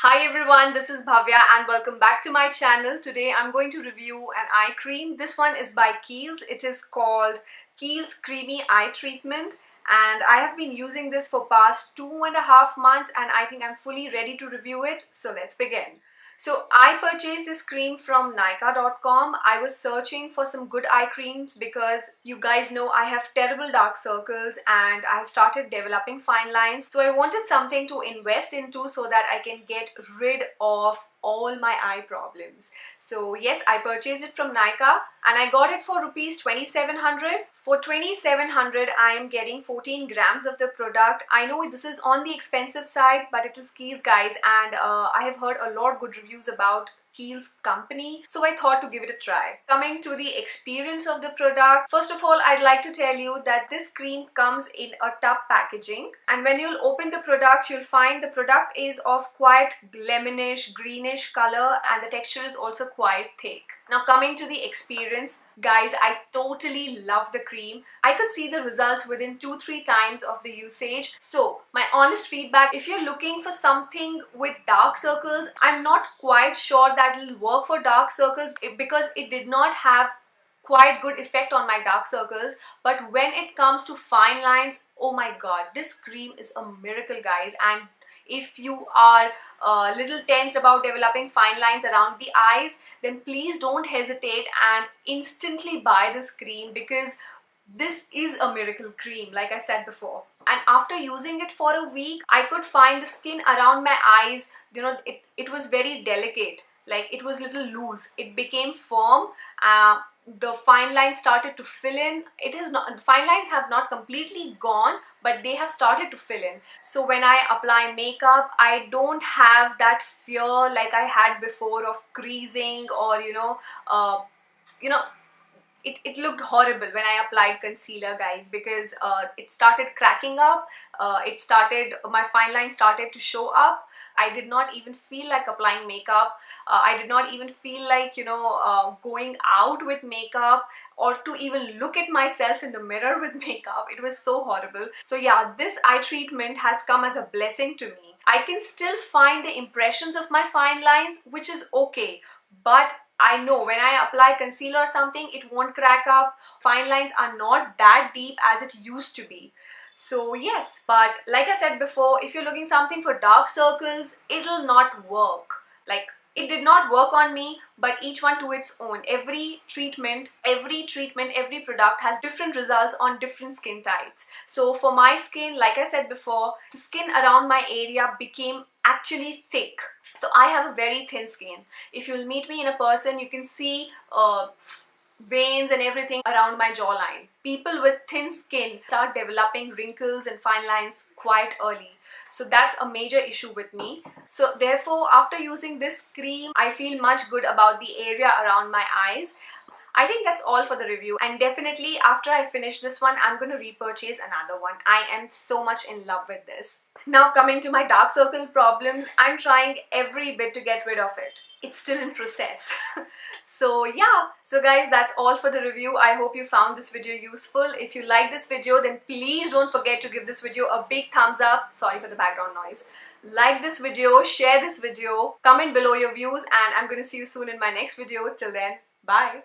Hi everyone, this is Bhavya and welcome back to my channel. Today I'm going to review an eye cream. This one is by Kiehls. It is called Kiehls Creamy Eye Treatment and I have been using this for past 2.5 months and I think I'm fully ready to review it. So let's begin. So I purchased this cream from Nykaa.com. I was searching for some good eye creams because you guys know I have terrible dark circles and I have started developing fine lines. So I wanted something to invest into so that I can get rid of all my eye problems. So yes, I purchased it from Nykaa and I got it for rupees 2700. For 2700 I am getting 14 grams of the product. I know this is on the expensive side, but it is Kiehls, guys, and I have heard a lot of good reviews about Kiehls company, so I thought to give it a try. Coming to the experience of the product, first of all I'd like to tell you that this cream comes in a tub packaging, and when you'll open the product you'll find the product is of quite lemonish greenish color and the texture is also quite thick. Now coming to the experience, guys, I totally love the cream. I could see the results within 2-3 times of the usage. So my honest feedback, if you're looking for something with dark circles, I'm not quite sure that it'll work for dark circles because it did not have quite good effect on my dark circles. But when it comes to fine lines, oh my god, this cream is a miracle, guys. And if you are a little tensed about developing fine lines around the eyes, then please don't hesitate and instantly buy this cream because this is a miracle cream, like I said before. And after using it for a week, I could find the skin around my eyes, it was very delicate, like it was little loose. It became firm. The fine lines started to fill in. It is not, the fine lines have not completely gone, but they have started to fill in. So when I apply makeup, I don't have that fear like I had before of creasing or you know it looked horrible when I applied concealer, guys, because it started cracking up. My fine line started to show up. I did not even feel like applying makeup. I did not even feel like going out with makeup or to even look at myself in the mirror with makeup. It was so horrible. So yeah, this eye treatment has come as a blessing to me. I can still find the impressions of my fine lines, which is okay, but I know when I apply concealer or something, it won't crack up. Fine lines are not that deep as it used to be. So yes, but like I said before, if you're looking something for dark circles, it'll not work. Like, it did not work on me, but each one to its own. Every treatment, every product has different results on different skin types. So for my skin, like I said before, the skin around my area became actually thick. So I have a very thin skin. If you'll meet me in a person, you can see veins and everything around my jawline. People with thin skin start developing wrinkles and fine lines quite early. So that's a major issue with me. So therefore, after using this cream, I feel much good about the area around my eyes. I think that's all for the review, and definitely after I finish this one, I'm going to repurchase another one. I am so much in love with this. Now coming to my dark circle problems, I'm trying every bit to get rid of it. It's still in process. So yeah, so guys, that's all for the review. I hope you found this video useful. If you like this video, then please don't forget to give this video a big thumbs up. Sorry for the background noise. Like this video, share this video, comment below your views, and I'm going to see you soon in my next video. Till then, bye.